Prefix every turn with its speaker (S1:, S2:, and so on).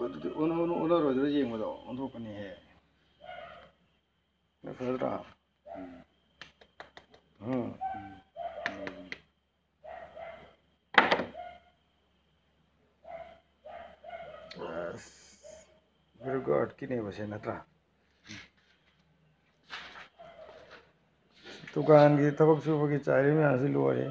S1: ꯑꯗꯨꯗꯤ ꯎꯅꯔꯣꯏꯗ꯭ꯔꯥ ꯌꯦꯡꯕꯗꯣ ꯑꯣꯟꯊꯣꯛꯀꯅꯤꯍꯦ ꯐꯗ꯭ꯔꯥ ꯚꯤꯔꯒꯥꯔꯠꯀꯤꯅꯦꯕꯁꯦ ꯅꯠꯇ꯭ꯔꯥ ꯗꯨꯀꯥꯟꯒꯤ ꯊꯕꯛ ꯁꯨꯕꯒꯤ ꯆꯥꯏꯔꯤ ꯃꯌꯥꯝꯁꯤ ꯂꯣꯏꯔꯦ